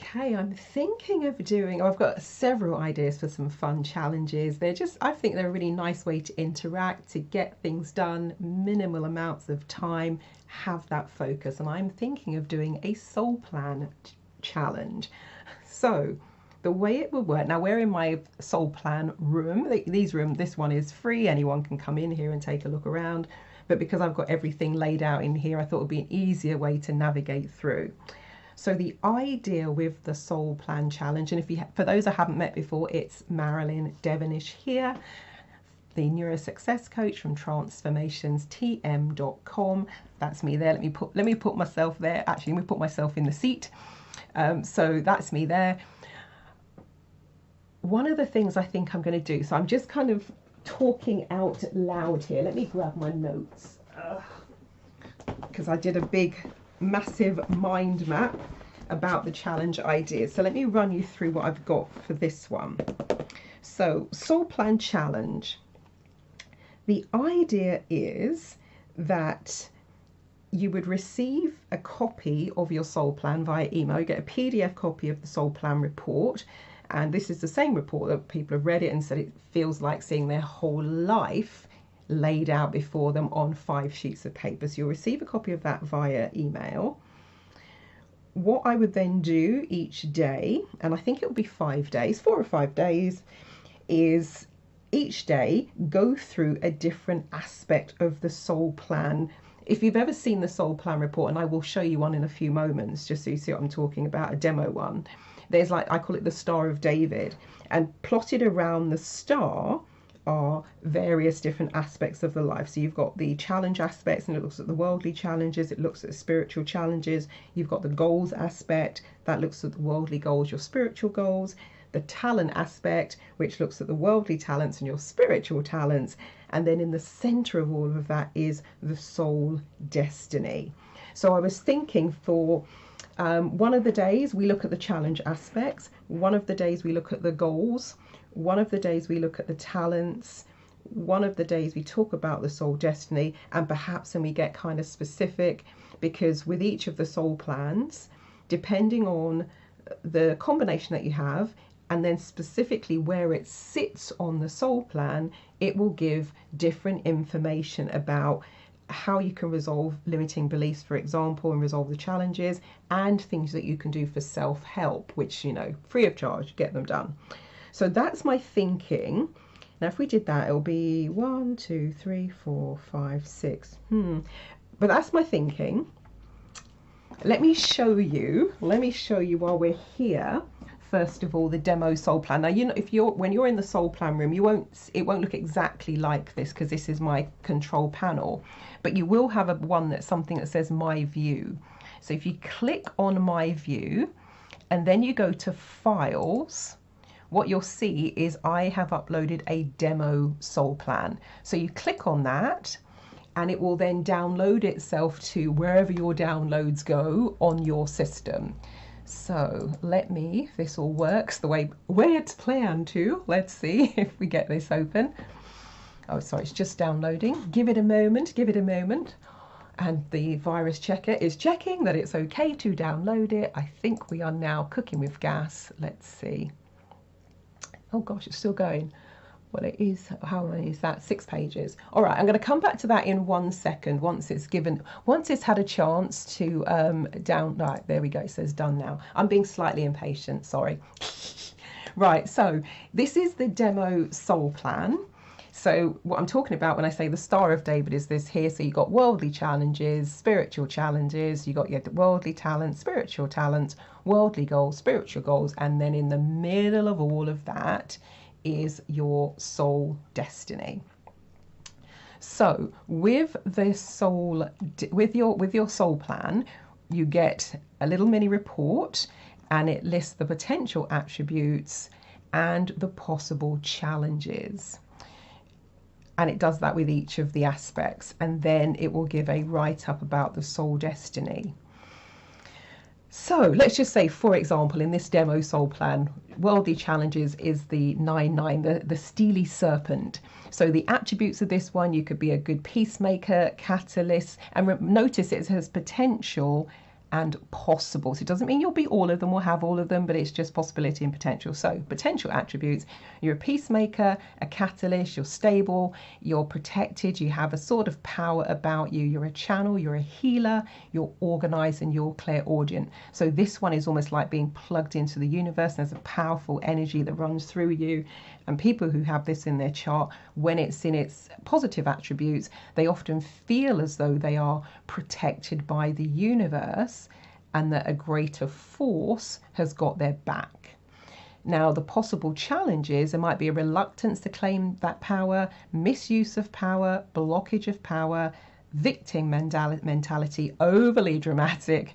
Okay, I'm thinking of doing, I've got several ideas for some fun challenges. I think they're a really nice way to interact, to get things done, minimal amounts of time, have that focus. And I'm thinking of doing a soul plan challenge. So the way it will work, now we're in my soul plan room. This one is free. Anyone can come in here and take a look around. But because I've got everything laid out in here, I thought it would be an easier way to navigate through. So the idea with the Soul Plan Challenge, and for those I haven't met before, it's Marilyn Devonish here, the Neurosuccess Coach from transformationstm.com. That's me there. Let me put myself there. Actually, let me put myself in the seat. So that's me there. One of the things I think I'm going to do, so I'm just kind of talking out loud here. Let me grab my notes because I did a massive mind map about the challenge ideas. So let me run you through what I've got for this one. So Soul Plan Challenge. The idea is that you would receive a copy of your soul plan via email. You get a PDF copy of the soul plan report. And this is the same report that people have read it and said it feels like seeing their whole life laid out before them on 5 sheets of paper. So you'll receive a copy of that via email. What I would then do each day, and I think it will be 5 days, 4 or 5 days, is each day go through a different aspect of the soul plan. If you've ever seen the soul plan report, and I will show you one in a few moments, just so you see what I'm talking about, a demo one. There's I call it the Star of David, and plotted around the star are various different aspects of the life. So you've got the challenge aspects, and it looks at the worldly challenges, it looks at the spiritual challenges. You've got the goals aspect, that looks at the worldly goals, your spiritual goals. The talent aspect, which looks at the worldly talents and your spiritual talents. And then in the center of all of that is the soul destiny. So I was thinking for one of the days we look at the challenge aspects, one of the days we look at the goals, one of the days we look at the talents, one of the days we talk about the soul destiny, and perhaps when we get kind of specific, because with each of the soul plans, depending on the combination that you have, and then specifically where it sits on the soul plan, it will give different information about how you can resolve limiting beliefs, for example, and resolve the challenges, and things that you can do for self-help, which, free of charge, get them done. So that's my thinking. Now, if we did that, it'll be 1, 2, 3, 4, 5, 6. But that's my thinking. Let me show you while we're here. First of all, the demo soul plan. Now, when you're in the soul plan room, it won't look exactly like this because this is my control panel, but you will have one that's something that says my view. So if you click on my view and then you go to files, what you'll see is I have uploaded a demo soul plan. So you click on that and it will then download itself to wherever your downloads go on your system. So if this all works the way it's planned to. Let's see if we get this open. Oh, sorry, it's just downloading. Give it a moment. And the virus checker is checking that it's okay to download it. I think we are now cooking with gas. Let's see. Oh gosh, it's still going. Well, it is, how many is that? 6 pages. All right, I'm going to come back to that in 1 second once it's had a chance to right, there we go, it says done now. I'm being slightly impatient, sorry. Right, so this is the demo soul plan. So what I'm talking about when I say the Star of David is this here. So you've got worldly challenges, spiritual challenges, you got your worldly talents, spiritual talents, worldly goals, spiritual goals, and then in the middle of all of that is your soul destiny. So with your soul plan, you get a little mini report, and it lists the potential attributes and the possible challenges. And it does that with each of the aspects, and then it will give a write-up about the soul destiny. So let's just say, for example, in this demo soul plan, worldly challenges is the 9-9, the steely serpent. So the attributes of this one, you could be a good peacemaker, catalyst, and notice it has potential and possible. So it doesn't mean you'll be all of them or have all of them, but it's just possibility and potential. So potential attributes: you're a peacemaker, a catalyst, you're stable, you're protected, you have a sort of power about you, you're a channel, you're a healer, you're organized, and you're clairaudient. So this one is almost like being plugged into the universe. There's a powerful energy that runs through you. And people who have this in their chart, when it's in its positive attributes, they often feel as though they are protected by the universe and that a greater force has got their back. Now, the possible challenges: there might be a reluctance to claim that power, misuse of power, blockage of power, victim mentality, overly dramatic,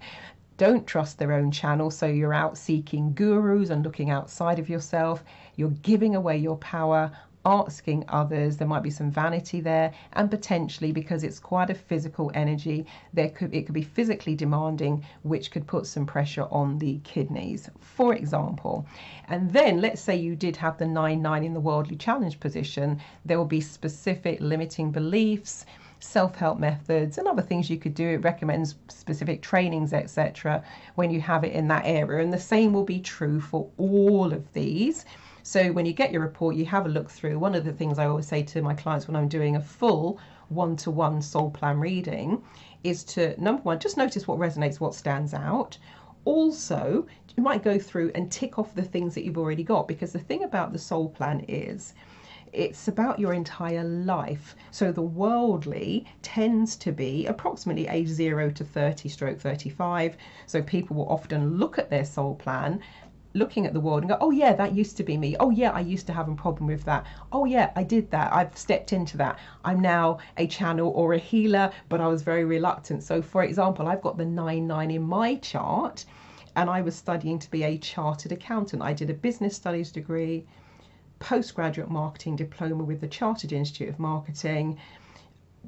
don't trust their own channel, so you're out seeking gurus and looking outside of yourself, you're giving away your power, asking others, there might be some vanity there, and potentially, because it's quite a physical energy, it could be physically demanding, which could put some pressure on the kidneys, for example. And then let's say you did have the 9-9 in the worldly challenge position, there will be specific limiting beliefs, self-help methods and other things you could do. It recommends specific trainings, etc., when you have it in that area, and the same will be true for all of these. So when you get your report, you have a look through. One of the things I always say to my clients when I'm doing a full one-to-one soul plan reading is to, number one, just notice what resonates, what stands out. Also, you might go through and tick off the things that you've already got, because the thing about the soul plan is it's about your entire life. So the worldly tends to be approximately age 0 to 30/35. So people will often look at their soul plan, looking at the world and go, oh yeah, that used to be me. Oh yeah, I used to have a problem with that. Oh yeah, I did that. I've stepped into that. I'm now a channel or a healer, but I was very reluctant. So for example, I've got the 9-9 in my chart, and I was studying to be a chartered accountant. I did a business studies degree, postgraduate marketing diploma with the Chartered Institute of Marketing,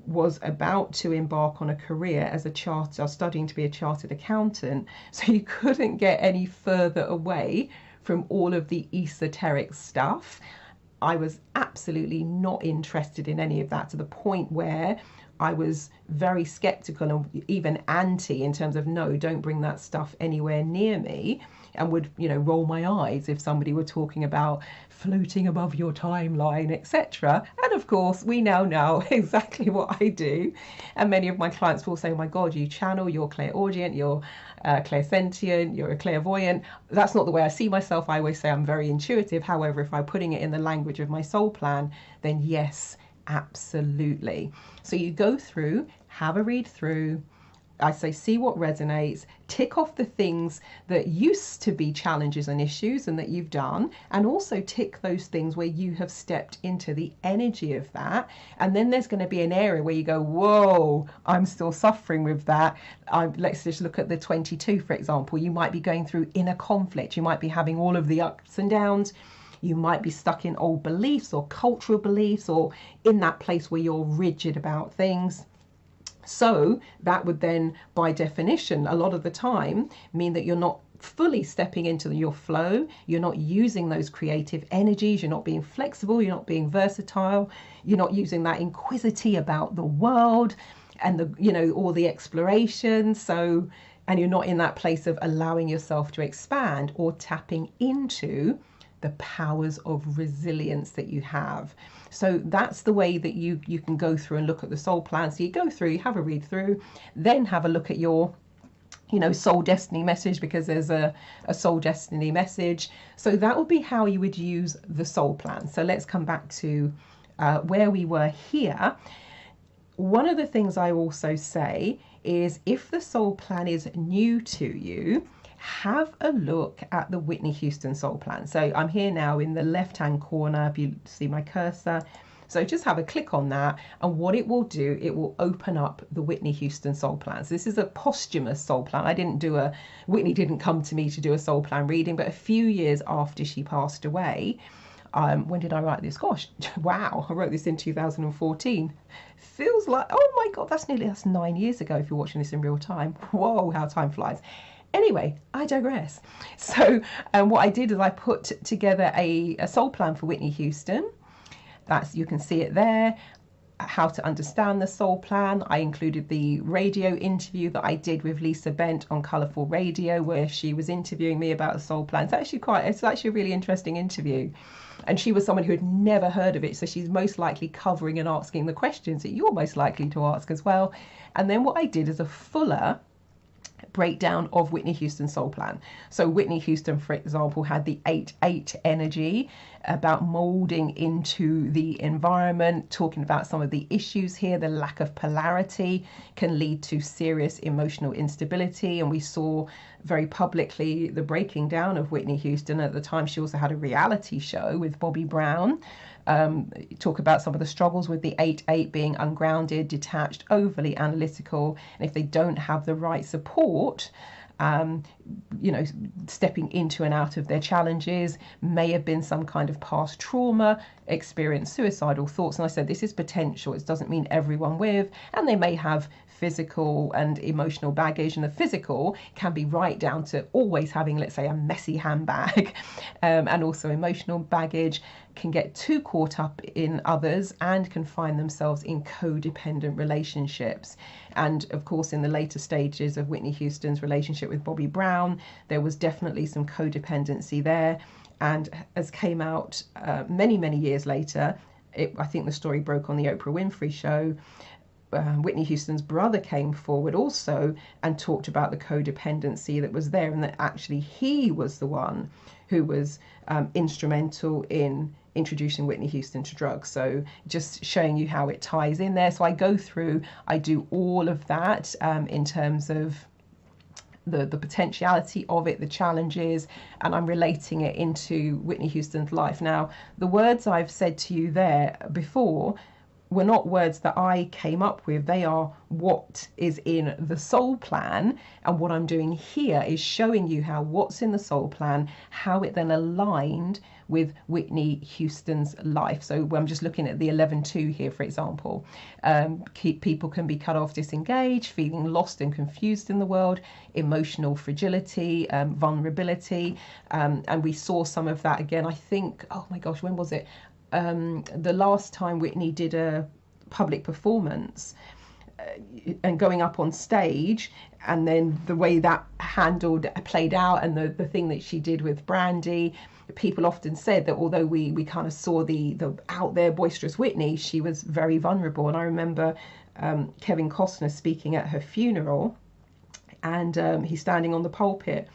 was about to embark on a career as studying to be a chartered accountant. So you couldn't get any further away from all of the esoteric stuff. I was absolutely not interested in any of that, to the point where I was very skeptical and even anti, in terms of no, don't bring that stuff anywhere near me, and would, roll my eyes if somebody were talking about floating above your timeline, etc. And of course, we now know exactly what I do. And many of my clients will say, oh my God, you channel, you're clairaudient, you're clairsentient, you're a clairvoyant. That's not the way I see myself. I always say I'm very intuitive. However, if I'm putting it in the language of my soul plan, then yes, absolutely. So you go through, have a read through. I say, see what resonates, tick off the things that used to be challenges and issues and that you've done, and also tick those things where you have stepped into the energy of that. And then there's going to be an area where you go, whoa, I'm still suffering with that. Let's just look at the 22, for example. You might be going through inner conflict. You might be having all of the ups and downs. You might be stuck in old beliefs or cultural beliefs, or in that place where you're rigid about things. So that would then, by definition, a lot of the time mean that you're not fully stepping into your flow. You're not using those creative energies. You're not being flexible. You're not being versatile. You're not using that inquisity about the world and all the exploration. So, and you're not in that place of allowing yourself to expand or tapping into the powers of resilience that you have. So that's the way that you can go through and look at the soul plan. So you go through, you have a read through, then have a look at your soul destiny message, because there's a soul destiny message. So that would be how you would use the soul plan. So let's come back to where we were here. One of the things I also say is, if the soul plan is new to you, have a look at the Whitney Houston soul plan. So I'm here now in the left hand corner, if you see my cursor. So just have a click on that, and what it will do, it will open up the Whitney Houston soul plan. So this is a posthumous soul plan. Whitney didn't come to me to do a soul plan reading, but a few years after she passed away. When did I write this? Gosh, wow, I wrote this in 2014. Feels like, oh my God, that's 9 years ago if you're watching this in real time. Whoa, how time flies. Anyway, I digress. So what I did is I put together a soul plan for Whitney Houston. You can see it there. how to understand the soul plan. I included the radio interview that I did with Lisa Bent on Colourful Radio, where she was interviewing me about the soul plan. It's actually a really interesting interview. And she was someone who had never heard of it, so she's most likely covering and asking the questions that you're most likely to ask as well. And then what I did is a fuller breakdown of Whitney Houston's soul plan. So Whitney Houston, for example, had the 8-8 energy about molding into the environment, talking about some of the issues here. The lack of polarity can lead to serious emotional instability, and we saw very publicly the breaking down of Whitney Houston. At the time, she also had a reality show with Bobby Brown. Talk about some of the struggles with the 8-8 being ungrounded, detached, overly analytical, and if they don't have the right support, stepping into and out of their challenges, may have been some kind of past trauma, experienced suicidal thoughts. And I said, this is potential. It doesn't mean everyone with, and they may have physical and emotional baggage, and the physical can be right down to always having, let's say, a messy handbag, and also emotional baggage, can get too caught up in others and can find themselves in codependent relationships. And of course, in the later stages of Whitney Houston's relationship with Bobby Brown, there was definitely some codependency there. And as came out many years later, I think the story broke on the Oprah Winfrey show, Whitney Houston's brother came forward also and talked about the codependency that was there, and that actually he was the one who was instrumental in introducing Whitney Houston to drugs. So just showing you how it ties in there. So I do all of that in terms of the potentiality of it, the challenges, and I'm relating it into Whitney Houston's life. Now, the words I've said to you there before were not words that I came up with. They are what is in the soul plan, and what I'm doing here is showing you how what's in the soul plan, how it then aligned with Whitney Houston's life. So I'm just looking at the 11-2 here, for example. People can be cut off, disengaged, feeling lost and confused in the world, emotional fragility, vulnerability, and we saw some of that again. I think, oh my gosh, when was it? The last time Whitney did a public performance and going up on stage, and then the way that played out, and the thing that she did with Brandy, people often said that although we kind of saw the out there boisterous Whitney, she was very vulnerable. And I remember Kevin Costner speaking at her funeral, and he's standing on the pulpit,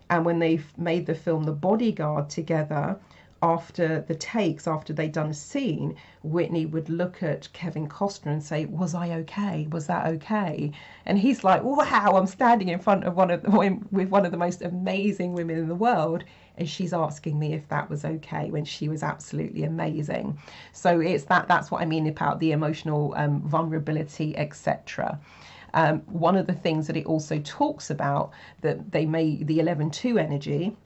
and when they made the film The Bodyguard together, after the takes, after they'd done a scene, Whitney would look at Kevin Costner and say, "Was I okay? Was that okay?" And he's like, "Wow, I'm standing in front of one of the most amazing women in the world, and she's asking me if that was okay," when she was absolutely amazing. So it's that's what I mean about the emotional vulnerability, etc. One of the things that it also talks about, that the 11-2 energy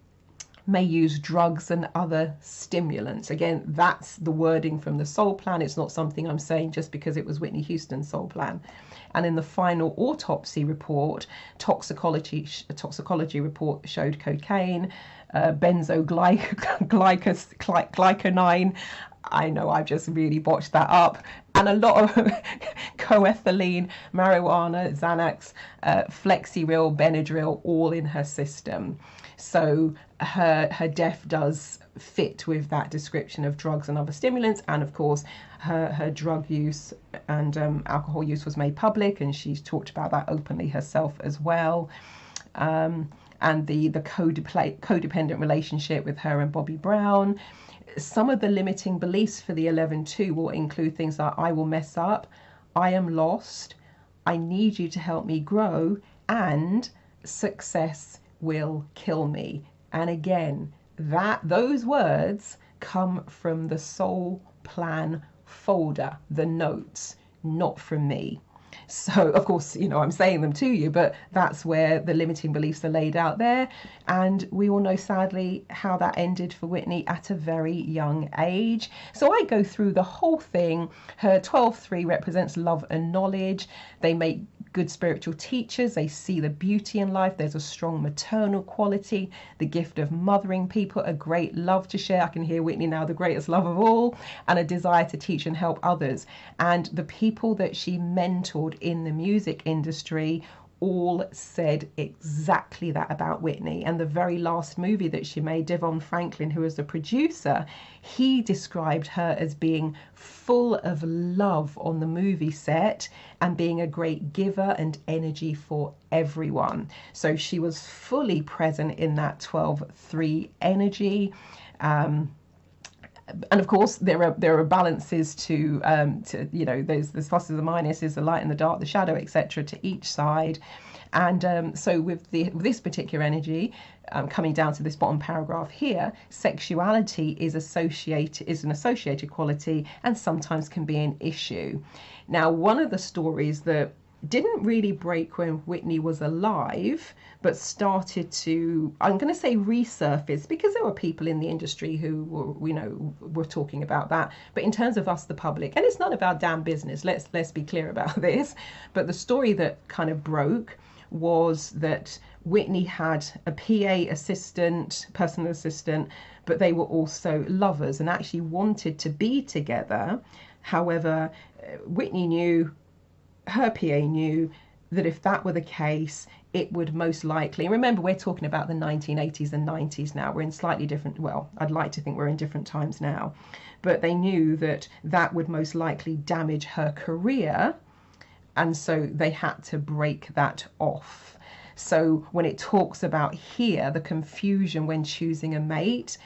may use drugs and other stimulants. Again, that's the wording from the soul plan. It's not something I'm saying just because it was Whitney Houston's soul plan. And in the final autopsy report, toxicology report showed cocaine, benzoglyconine. I know I've just really botched that up. And a lot of coethylene, marijuana, Xanax, Flexeril, Benadryl, all in her system. So her death does fit with that description of drugs and other stimulants. And of course, her drug use and alcohol use was made public, and she's talked about that openly herself as well. And the codependent relationship with her and Bobby Brown. Some of the limiting beliefs for the 11-2 will include things like, "I will mess up," "I am lost," "I need you to help me grow," and "success will kill me." And again, those words come from the soul plan folder, the notes, not from me. So of course, I'm saying them to you, but that's where the limiting beliefs are laid out there. And we all know, sadly, how that ended for Whitney at a very young age. So I go through the whole thing. Her 12-3 represents love and knowledge. They make good spiritual teachers. They see the beauty in life. There's a strong maternal quality, the gift of mothering people, a great love to share. I can hear Whitney now, the greatest love of all, and a desire to teach and help others. And the people that she mentored in the music industry all said exactly that about Whitney. And the very last movie that she made, Devon Franklin, who was the producer, he described her as being full of love on the movie set and being a great giver and energy for everyone. So she was fully present in that 12-3 energy. And of course, there are balances to you know, there's pluses and minuses, the light and the dark, the shadow, etc., to each side. And so with this particular energy, coming down to this bottom paragraph here, sexuality is an associated quality and sometimes can be an issue. Now, one of the stories that didn't really break when Whitney was alive, but started to, I'm going to say, resurface, because there were people in the industry who were talking about that. But in terms of us, the public, and it's not about damn business, let's be clear about this. But the story that kind of broke was that Whitney had a PA assistant, personal assistant, but they were also lovers and actually wanted to be together. However, Whitney knew, her PA knew, that if that were the case, it would most likely, remember, we're talking about the 1980s and 90s now, we're in slightly different, well, I'd like to think we're in different times now, but they knew that that would most likely damage her career, and so they had to break that off. So when it talks about here, the confusion when choosing a mate,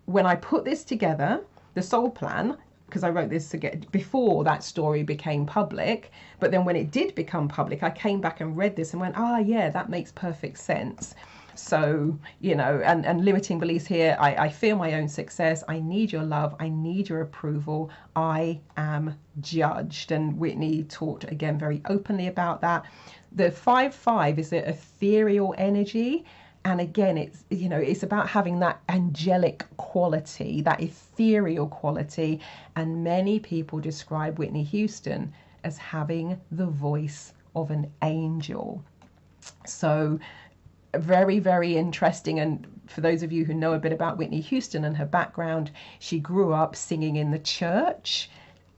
when I put this together, the soul plan, because I wrote this before that story became public, but then when it did become public, I came back and read this and went, yeah, that makes perfect sense. So, you know, and limiting beliefs here, I fear my own success, I need your love, I need your approval, I am judged. And Whitney talked again very openly about that. The 5-5 is an ethereal energy. And again, it's, you know, it's about having that angelic quality, that ethereal quality. And many people describe Whitney Houston as having the voice of an angel. So very, very interesting. And for those of you who know a bit about Whitney Houston and her background, she grew up singing in the church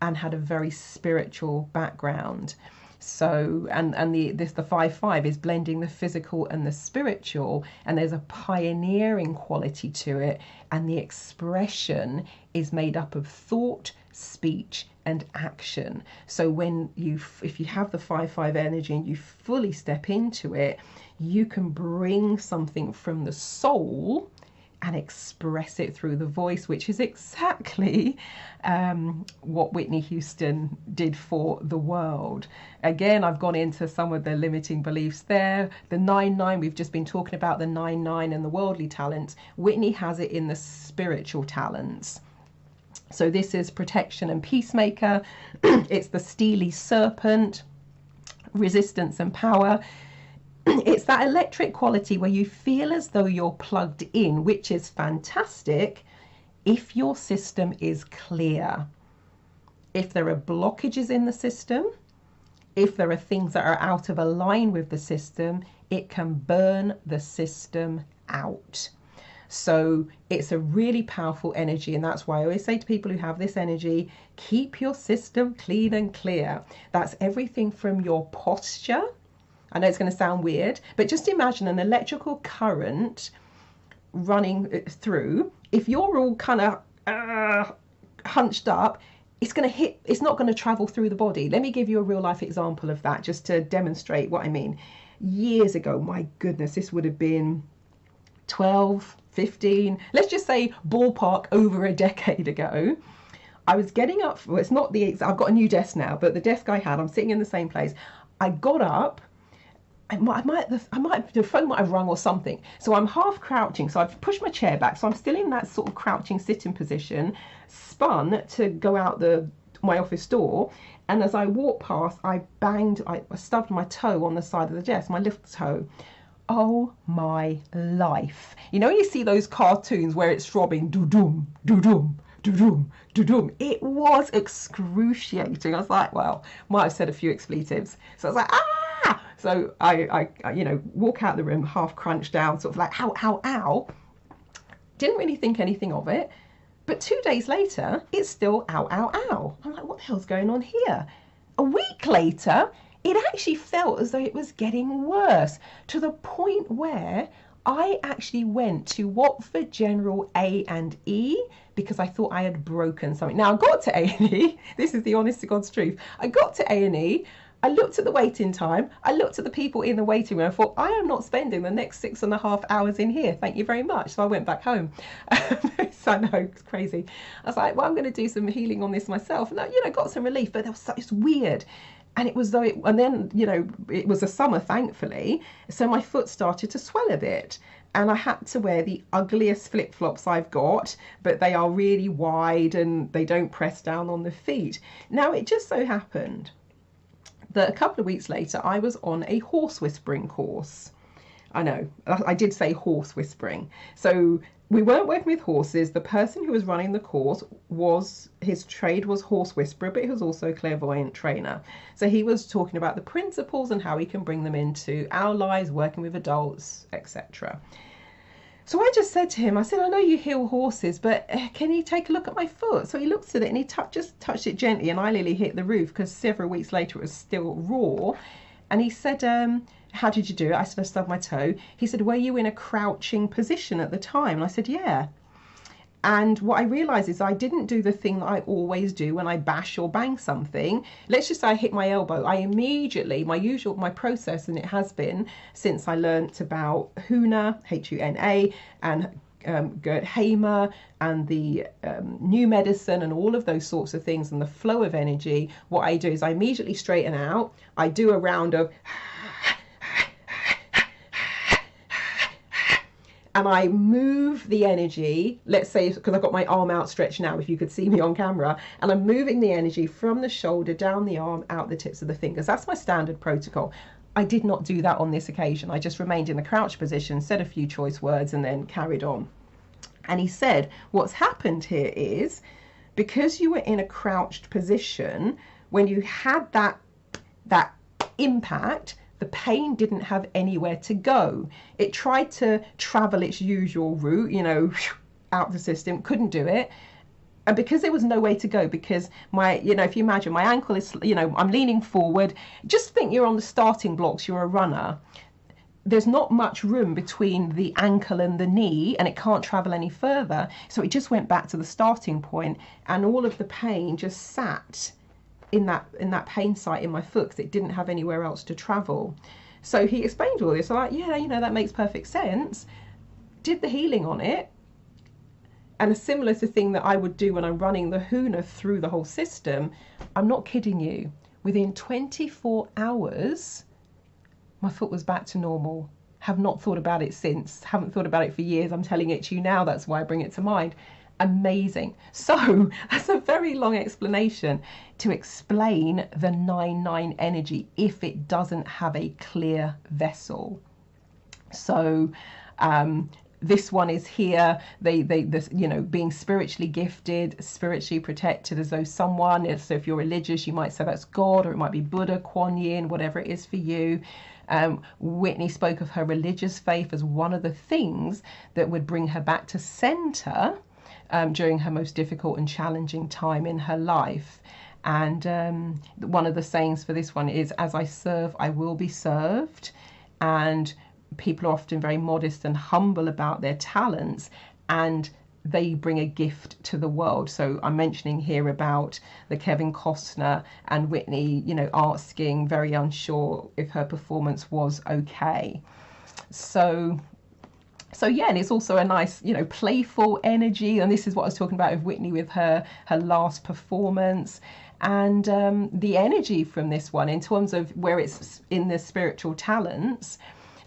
and had a very spiritual background. So, and the 5-5 is blending the physical and the spiritual, and there's a pioneering quality to it, and the expression is made up of thought, speech, and action. So when if you have the 5-5 energy and you fully step into it, you can bring something from the soul and express it through the voice, which is exactly what Whitney Houston did for the world. Again, I've gone into some of the limiting beliefs there. The 9-9, we've just been talking about the 9-9 and the worldly talents. Whitney has it in the spiritual talents. So this is protection and peacemaker. It's the steely serpent, resistance and power. It's that electric quality where you feel as though you're plugged in, which is fantastic if your system is clear. If there are blockages in the system, if there are things that are out of line with the system, it can burn the system out. So it's a really powerful energy, and that's why I always say to people who have this energy, keep your system clean and clear. That's everything from your posture. I know it's going to sound weird, but just imagine an electrical current running through. If you're all kind of hunched up, it's not going to travel through the body. Let me give you a real life example of that, just to demonstrate what I mean. Years ago, my goodness, this would have been 12, 15, let's just say ballpark over a decade ago. I was getting up, well, it's not the, I've got a new desk now, but the desk I had, I'm sitting in the same place. I got up, the phone might have rung or something. So I'm half crouching. So I've pushed my chair back. So I'm still in that sort of crouching sitting position, spun to go out my office door. And as I walked past, I stubbed my toe on the side of the desk, my little toe. Oh my life. You know, when you see those cartoons where it's throbbing, doo-doom, doo-doom, doo-doom, doo-doom. It was excruciating. I was like, well, might have said a few expletives. So I was like, ah! So I walk out the room, half crunched down, sort of like, ow, ow, ow. Didn't really think anything of it. But 2 days later, it's still ow, ow, ow. I'm like, what the hell's going on here? A week later, it actually felt as though it was getting worse, to the point where I actually went to Watford General A&E because I thought I had broken something. Now I got to A&E, this is the honest to God's truth. I got to A&E, I looked at the waiting time, I looked at the people in the waiting room, I thought, I am not spending the next 6.5 hours in here, thank you very much. So I went back home. So I know, it's crazy. I was like, well, I'm going to do some healing on this myself. And I, got some relief, but it's weird. And it was though, and then, it was a summer, thankfully. So my foot started to swell a bit. And I had to wear the ugliest flip-flops I've got, but they are really wide and they don't press down on the feet. Now, it just so happened that a couple of weeks later, I was on a horse whispering course. I know, I did say horse whispering. So we weren't working with horses. The person who was running the course his trade was horse whisperer, but he was also a clairvoyant trainer. So he was talking about the principles and how we can bring them into our lives, working with adults, etc. So I just said to him, I said, I know you heal horses, but can you take a look at my foot? So he looked at it and he just touched it gently, and I nearly hit the roof because several weeks later it was still raw. And he said, how did you do it? I said, I stubbed my toe. He said, were you in a crouching position at the time? And I said, yeah. And what I realized is I didn't do the thing that I always do when I bash or bang something. Let's just say I hit my elbow. I immediately, my process, and it has been since I learnt about Huna, H-U-N-A, and Gerd Hamer and the new medicine and all of those sorts of things and the flow of energy. What I do is I immediately straighten out. I do a round of and I move the energy, let's say, because I've got my arm outstretched now, if you could see me on camera, and I'm moving the energy from the shoulder, down the arm, out the tips of the fingers. That's my standard protocol. I did not do that on this occasion. I just remained in the crouch position, said a few choice words, and then carried on. And he said, what's happened here is, because you were in a crouched position, when you had that impact, the pain didn't have anywhere to go. It tried to travel its usual route, out the system, couldn't do it. And because there was no way to go, because if you imagine my ankle is, I'm leaning forward, just think you're on the starting blocks, you're a runner. There's not much room between the ankle and the knee, and it can't travel any further. So it just went back to the starting point, and all of the pain just sat in that pain site in my foot because it didn't have anywhere else to travel. So he explained all this. I'm like, yeah, that makes perfect sense. Did the healing on it, and a similar to thing that I would do when I'm running the Huna through the whole system. I'm not kidding you. Within 24 hours, my foot was back to normal. Have not thought about it since. Haven't thought about it for years. I'm telling it to you now. That's why I bring it to mind. Amazing. So that's a very long explanation to explain the 9-9 energy if it doesn't have a clear vessel. So this one is here, being spiritually gifted, spiritually protected, as though someone, so if you're religious, you might say that's God, or it might be Buddha, Kuan Yin, whatever it is for you. Whitney spoke of her religious faith as one of the things that would bring her back to center during her most difficult and challenging time in her life. And one of the sayings for this one is, as I serve, I will be served. And people are often very modest and humble about their talents, and they bring a gift to the world. So I'm mentioning here about the Kevin Costner and Whitney, asking, very unsure if her performance was okay. So yeah, and it's also a nice, playful energy. And this is what I was talking about with Whitney with her last performance. And the energy from this one, in terms of where it's in the spiritual talents,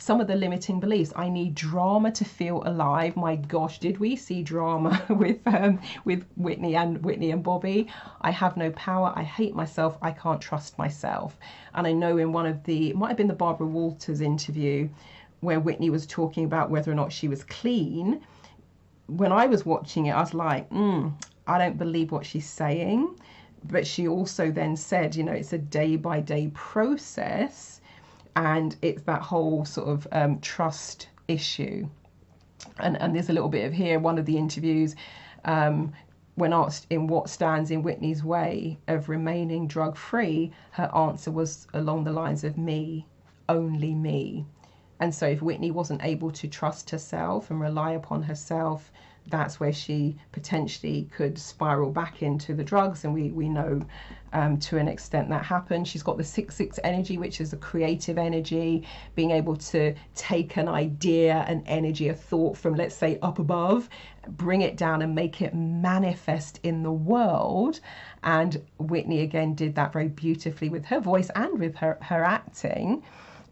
some of the limiting beliefs. I need drama to feel alive. My gosh, did we see drama with Whitney and Bobby? I have no power. I hate myself. I can't trust myself. And I know in it might have been the Barbara Walters interview, where Whitney was talking about whether or not she was clean. When I was watching it, I was like, I don't believe what she's saying. But she also then said, you know, it's a day-by-day process, and it's that whole sort of trust issue. And there's a little bit of here, one of the interviews, when asked in what stands in Whitney's way of remaining drug-free, her answer was along the lines of me, only me. And so if Whitney wasn't able to trust herself and rely upon herself, that's where she potentially could spiral back into the drugs. And we know to an extent that happened. She's got the 6-6 energy, which is a creative energy, being able to take an idea, an energy, a thought from, let's say, up above, bring it down and make it manifest in the world. And Whitney again did that very beautifully with her voice and with her acting.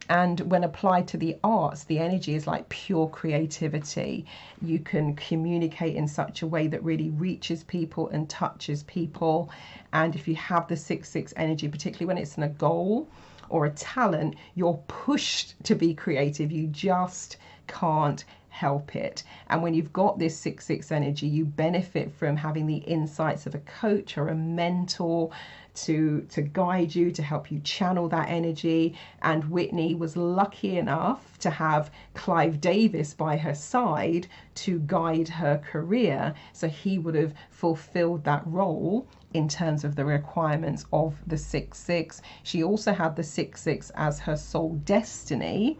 And when applied to the arts, the energy is like pure creativity. You can communicate in such a way that really reaches people and touches people. And if you have the 6-6 energy, particularly when it's in a goal or a talent, you're pushed to be creative. You just can't help it. And when you've got this 6-6 energy, you benefit from having the insights of a coach or a mentor to guide you, to help you channel that energy. And Whitney was lucky enough to have Clive Davis by her side to guide her career, so he would have fulfilled that role in terms of the requirements of the 6-6. She also had the 6-6 as her soul destiny.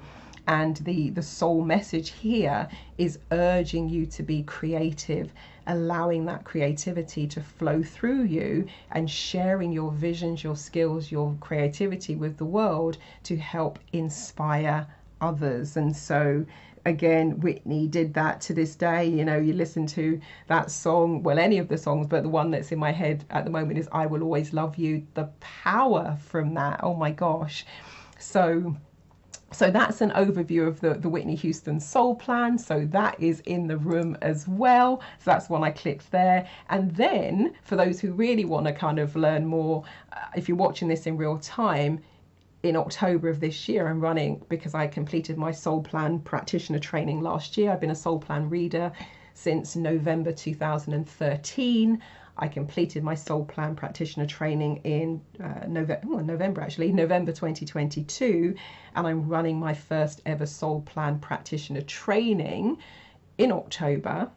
And the soul message here is urging you to be creative, allowing that creativity to flow through you and sharing your visions, your skills, your creativity with the world to help inspire others. And so again, Whitney did that to this day. You know, you listen to that song, well, any of the songs, but the one that's in my head at the moment is I Will Always Love You. The power from that, oh my gosh. So that's an overview of the Whitney Houston Soul Plan. So that is in the room as well. So that's one I clicked there. And then for those who really want to kind of learn more, if you're watching this in real time, in October of this year, I'm running, because I completed my Soul Plan practitioner training last year. I've been a Soul Plan reader since November 2013. I completed my Soul Plan practitioner training in November 2022, and I'm running my first ever Soul Plan practitioner training in October.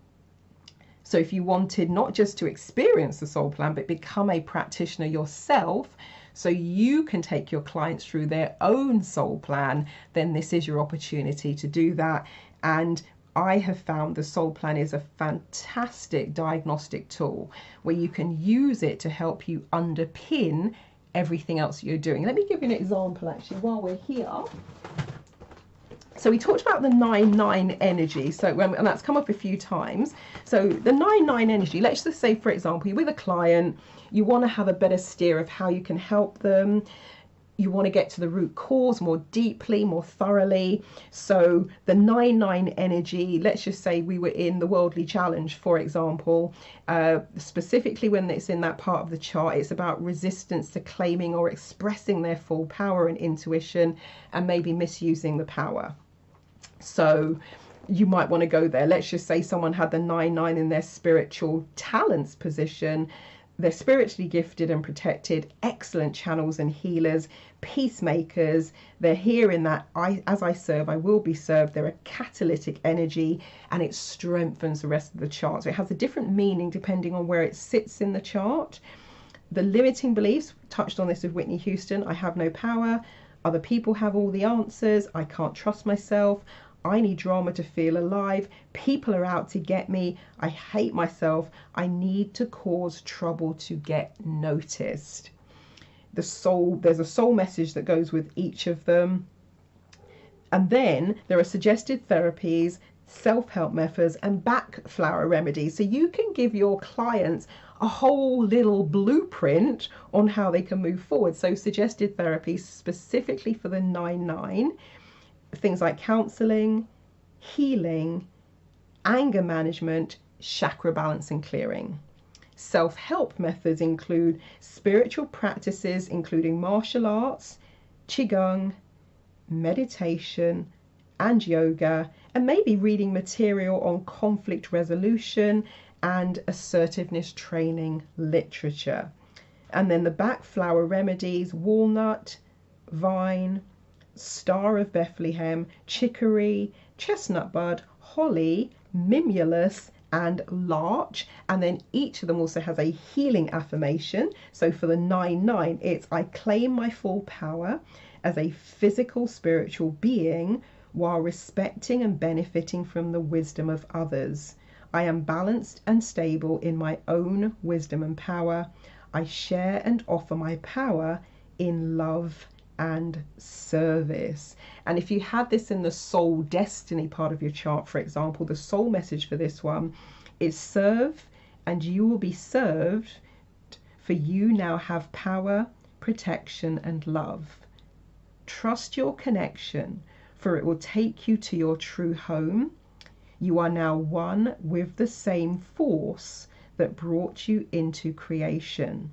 So if you wanted not just to experience the Soul Plan, but become a practitioner yourself, so you can take your clients through their own Soul Plan, then this is your opportunity to do that. And I have found the Soul Plan is a fantastic diagnostic tool where you can use it to help you underpin everything else you're doing. Let me give you an example actually while we're here. So we talked about the 9-9 energy, and that's come up a few times. So the 9-9 energy, let's just say, for example, you're with a client, you want to have a better steer of how you can help them. You want to get to the root cause more deeply, more thoroughly. So the 9-9 energy, let's just say we were in the worldly challenge, for example, specifically when it's in that part of the chart, it's about resistance to claiming or expressing their full power and intuition, and maybe misusing the power. So you might want to go there. Let's just say someone had the 9-9 in their spiritual talents position. They're spiritually gifted and protected, excellent channels and healers, peacemakers. They're here in that as I serve, I will be served. They're a catalytic energy, and it strengthens the rest of the chart. So it has a different meaning depending on where it sits in the chart. The limiting beliefs, touched on this with Whitney Houston. I have no power. Other people have all the answers. I can't trust myself. I need drama to feel alive. People are out to get me. I hate myself. I need to cause trouble to get noticed. There's a soul message that goes with each of them. And then there are suggested therapies, self-help methods, and back flower remedies. So you can give your clients a whole little blueprint on how they can move forward. So suggested therapies specifically for the 9-9. Things like counseling, healing, anger management, chakra balance and clearing. Self-help methods include spiritual practices, including martial arts, qigong, meditation, and yoga, and maybe reading material on conflict resolution and assertiveness training literature. And then the back, flower remedies, walnut, vine, Star of Bethlehem, chicory, chestnut bud, holly, mimulus, and larch. And then each of them also has a healing affirmation. So for the 9-9, it's I claim my full power as a physical spiritual being while respecting and benefiting from the wisdom of others. I am balanced and stable in my own wisdom and power. I share and offer my power in love and service. And if you had this in the soul destiny part of your chart, for example, the soul message for this one is serve and you will be served, for you now have power, protection, and love. Trust your connection, for it will take you to your true home. You are now one with the same force that brought you into creation.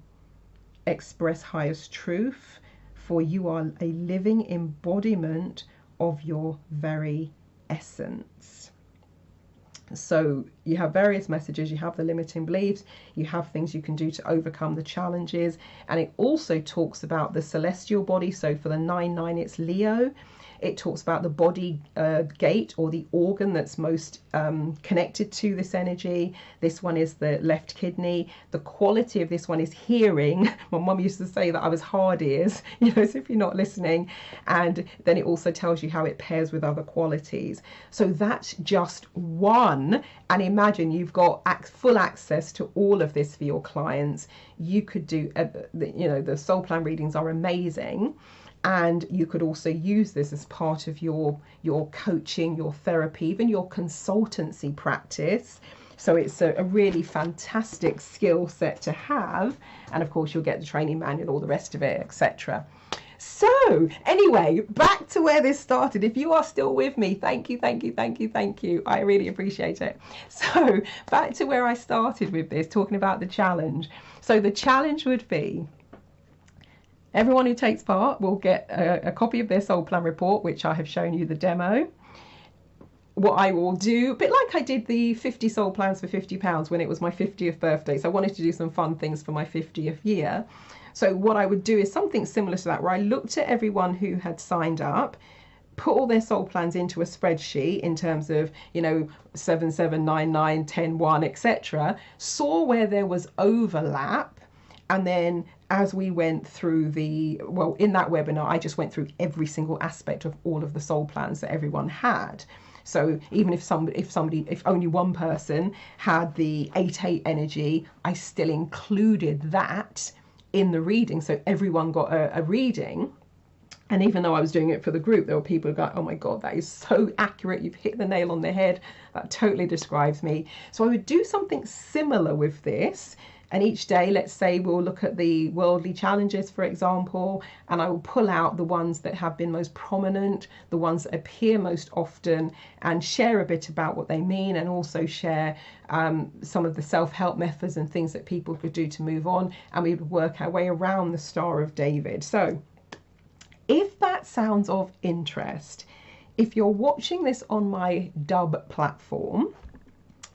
Express highest truth, for you are a living embodiment of your very essence. So you have various messages, you have the limiting beliefs, you have things you can do to overcome the challenges, and it also talks about the celestial body. So for the 9-9, it's Leo. It talks about the body gate, or the organ that's most connected to this energy. This one is the left kidney. The quality of this one is hearing. My mum used to say that I was hard ears, so if you're not listening. And then it also tells you how it pairs with other qualities. So that's just one. And imagine you've got full access to all of this for your clients. You could do, the soul plan readings are amazing. And you could also use this as part of your coaching, your therapy, even your consultancy practice. So it's a really fantastic skill set to have. And of course, you'll get the training manual, all the rest of it, etc. So anyway, back to where this started. If you are still with me, thank you, thank you, thank you, thank you. I really appreciate it. So back to where I started with this, talking about the challenge. So the challenge would be, everyone who takes part will get a copy of their soul plan report, which I have shown you the demo. What I will do, a bit like I did the 50 soul plans for £50 when it was my 50th birthday. So I wanted to do some fun things for my 50th year. So what I would do is something similar to that, where I looked at everyone who had signed up, put all their soul plans into a spreadsheet in terms of, 7, 7, 9, 9, 10, 1, etc. Saw where there was overlap. And then as we went through in that webinar, I just went through every single aspect of all of the soul plans that everyone had. So even if only one person had the 8-8 energy, I still included that in the reading. So everyone got a reading. And even though I was doing it for the group, there were people who go, oh my God, that is so accurate. You've hit the nail on the head. That totally describes me. So I would do something similar with this. And each day, let's say we'll look at the worldly challenges, for example, and I will pull out the ones that have been most prominent, the ones that appear most often, and share a bit about what they mean, and also share some of the self-help methods and things that people could do to move on. And we would work our way around the Star of David. So if that sounds of interest, if you're watching this on my Dub platform,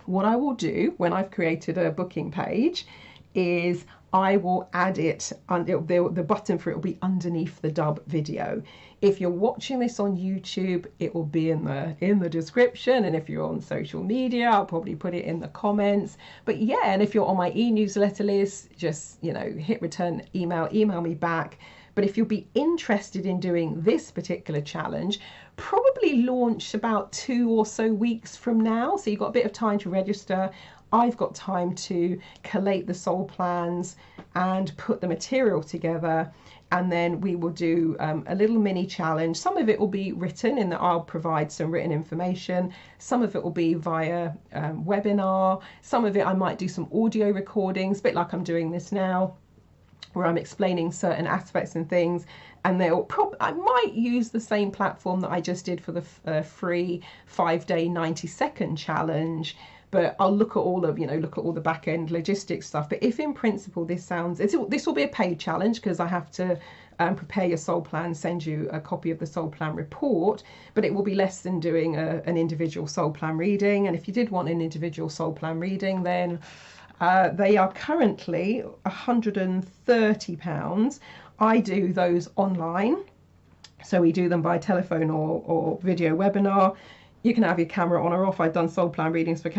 what I will do when I've created a booking page is I will add it, the button for it will be underneath the Dub video. If you're watching this on YouTube, it will be in the description, and if you're on social media, I'll probably put it in the comments. But yeah, and if you're on my e-newsletter list, just hit return email me back. But if you'll be interested in doing this particular challenge, probably launch about 2 or so weeks from now. So you've got a bit of time to register. I've got time to collate the soul plans and put the material together. And then we will do a little mini challenge. Some of it will be written in that I'll provide some written information. Some of it will be via webinar. Some of it I might do some audio recordings, a bit like I'm doing this now, where I'm explaining certain aspects and things. And I might use the same platform that I just did for the free 5-day 90-second challenge, but I'll look at all of look at all the back end logistics stuff. But if in principle this will be a paid challenge, because I have to prepare your soul plan, send you a copy of the soul plan report, but it will be less than doing an individual soul plan reading. And if you did want an individual soul plan reading, then they are currently £130. I do those online, so we do them by telephone or video webinar. You can have your camera on or off. I've done soul plan readings for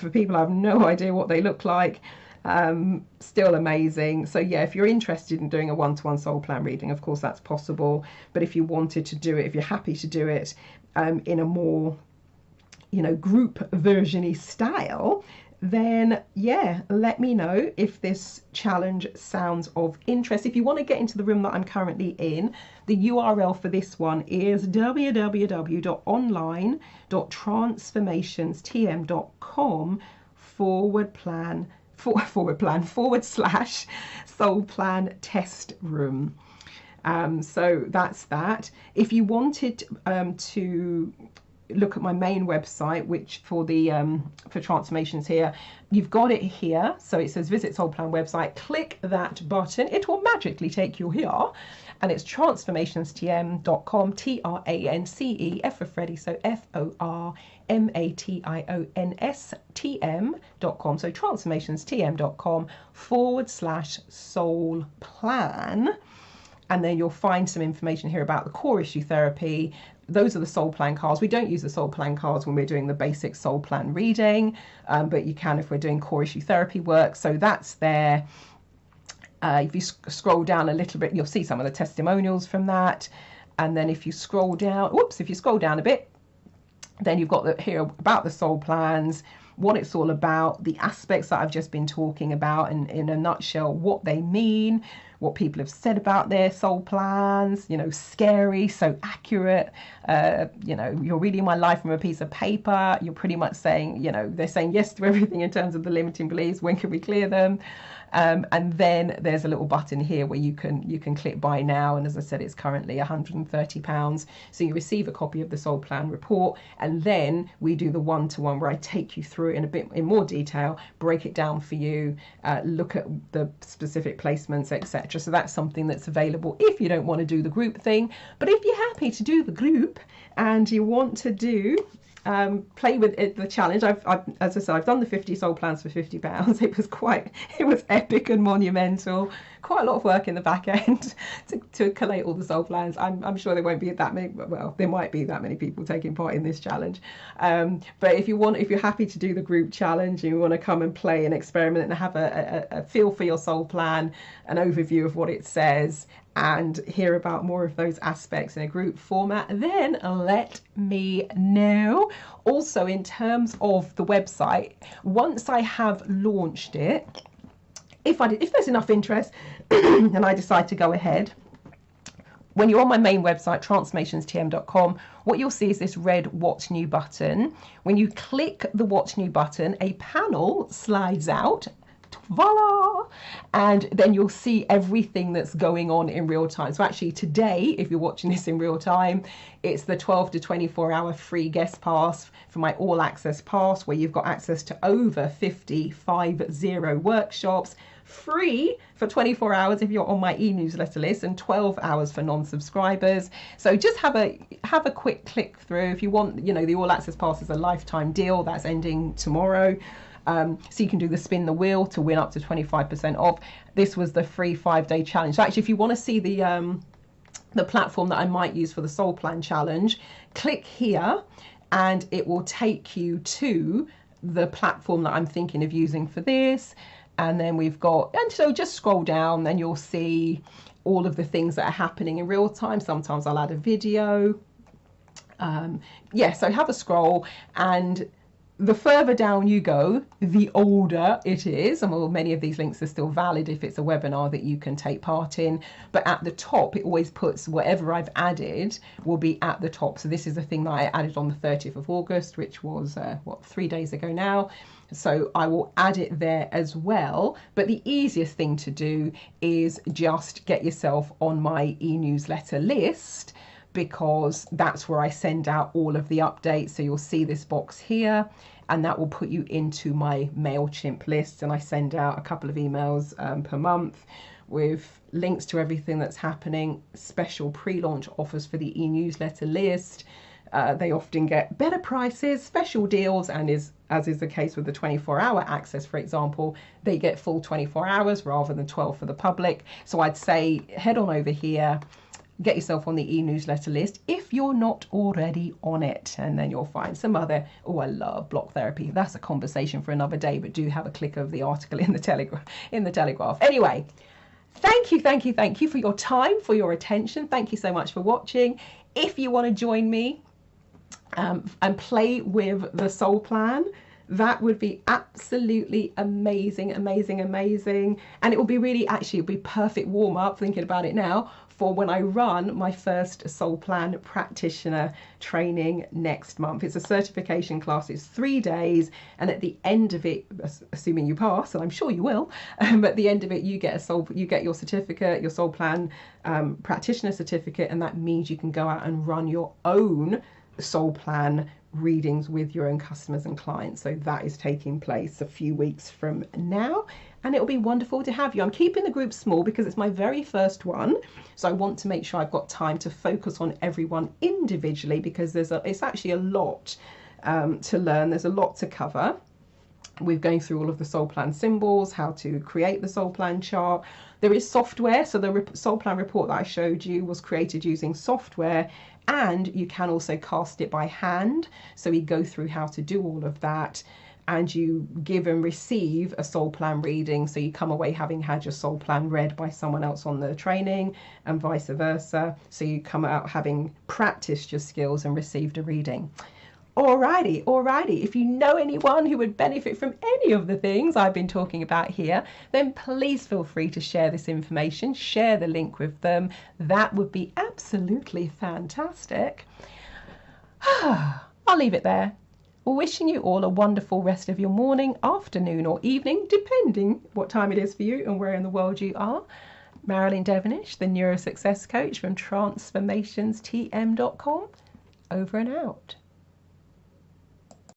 people. I have no idea what they look like. Still amazing. So yeah, if you're interested in doing a one-to-one soul plan reading, of course that's possible. But if you wanted to do it, if you're happy to do it in a more, group version-y style, then yeah, let me know if this challenge sounds of interest. If you want to get into the room that I'm currently in, the URL for this one is www.online.transformationstm.com/soul plan test room. So that's that. If you wanted to look at my main website, which for transformations here, you've got it here. So it says visit soul plan website. Click that button. It will magically take you here, and it's transformationstm.com. TRANCE, F for Freddy, so FORMATIONSTM.com. So transformationstm.com/soul plan. And then you'll find some information here about the core issue therapy. Those are the soul plan cards. We don't use the soul plan cards when we're doing the basic soul plan reading, but you can if we're doing core issue therapy work. So that's there. If you scroll down a little bit, you'll see some of the testimonials from that. And then if you scroll down, a bit, then you've got here about the soul plans, what it's all about, the aspects that I've just been talking about, and in a nutshell, what they mean, what people have said about their soul plans, scary, so accurate, you're reading my life from a piece of paper, you're pretty much saying, they're saying yes to everything in terms of the limiting beliefs, when can we clear them? And then there's a little button here where you can click buy now, and as I said, it's currently £130. So you receive a copy of the soul plan report, and then we do the one-to-one where I take you through it in more detail, break it down for you, look at the specific placements, etc. So that's something that's available if you don't want to do the group thing. But if you're happy to do the group and you want to do play with it, the challenge, as I said, I've done the 50 soul plans for £50. It was epic and monumental. Quite a lot of work in the back end to collate all the soul plans. I'm sure there won't be that many. Well, there might be that many people taking part in this challenge. But if you're happy to do the group challenge and you want to come and play and experiment and have a feel for your soul plan, an overview of what it says, and hear about more of those aspects in a group format, then let me know. Also, in terms of the website, once I have launched it, if there's enough interest and I decide to go ahead, when you're on my main website, transformationstm.com, what you'll see is this red What's New button. When you click the What's New button, a panel slides out. Voila! And then you'll see everything that's going on in real time. So actually today, if you're watching this in real time, it's the 12 to 24 hour free guest pass for my all access pass, where you've got access to over 50 workshops, free for 24 hours if you're on my e-newsletter list, and 12 hours for non-subscribers. So just have a quick click through. If you want, the all access pass is a lifetime deal that's ending tomorrow. So you can do the spin the wheel to win up to 25% off. This was the free 5-day challenge. So actually, if you want to see the platform that I might use for the soul plan challenge, click here and it will take you to the platform that I'm thinking of using for this. And then so just scroll down and you'll see all of the things that are happening in real time. Sometimes I'll add a video. So have a scroll, and the further down you go, the older it is. And many of these links are still valid if it's a webinar that you can take part in. But at the top, it always puts whatever I've added will be at the top. So this is a thing that I added on the 30th of August, which was, 3 days ago now. So I will add it there as well. But the easiest thing to do is just get yourself on my e-newsletter list, because that's where I send out all of the updates. So you'll see this box here, and that will put you into my MailChimp list. And I send out a couple of emails per month with links to everything that's happening, special pre-launch offers for the e-newsletter list. They often get better prices, special deals, and as is the case with the 24-hour access, for example, they get full 24 hours rather than 12 for the public. So I'd say head on over here, get yourself on the e-newsletter list if you're not already on it, and then you'll find some other, oh, I love block therapy. That's a conversation for another day, but do have a click of the article in the Telegraph. Anyway, thank you for your time, for your attention. Thank you so much for watching. If you want to join me and play with the soul plan, that would be absolutely amazing. And it will be really, actually, it'll be perfect warm up, thinking about it now, for when I run my first soul plan practitioner training next month. It's a certification class. It's 3 days, and at the end of it, assuming you pass, and I'm sure you will, at the end of it, you get your certificate, your soul plan practitioner certificate, and that means you can go out and run your own soul plan readings with your own customers and clients. So that is taking place a few weeks from now, and it'll be wonderful to have you. I'm keeping the group small because it's my very first one, so I want to make sure I've got time to focus on everyone individually, because it's actually a lot to learn. There's a lot to cover. We're going through all of the soul plan symbols, how to create the soul plan chart. There is software, so the soul plan report that I showed you was created using software, and you can also cast it by hand. So we go through how to do all of that, and you give and receive a soul plan reading. So you come away having had your soul plan read by someone else on the training, and vice versa. So you come out having practiced your skills and received a reading. Alrighty. If you know anyone who would benefit from any of the things I've been talking about here, then please feel free to share this information, share the link with them. That would be absolutely fantastic. I'll leave it there. Wishing you all a wonderful rest of your morning, afternoon, or evening, depending what time it is for you and where in the world you are. Marilyn Devonish, the Neuro Success Coach from transformationstm.com. Over and out.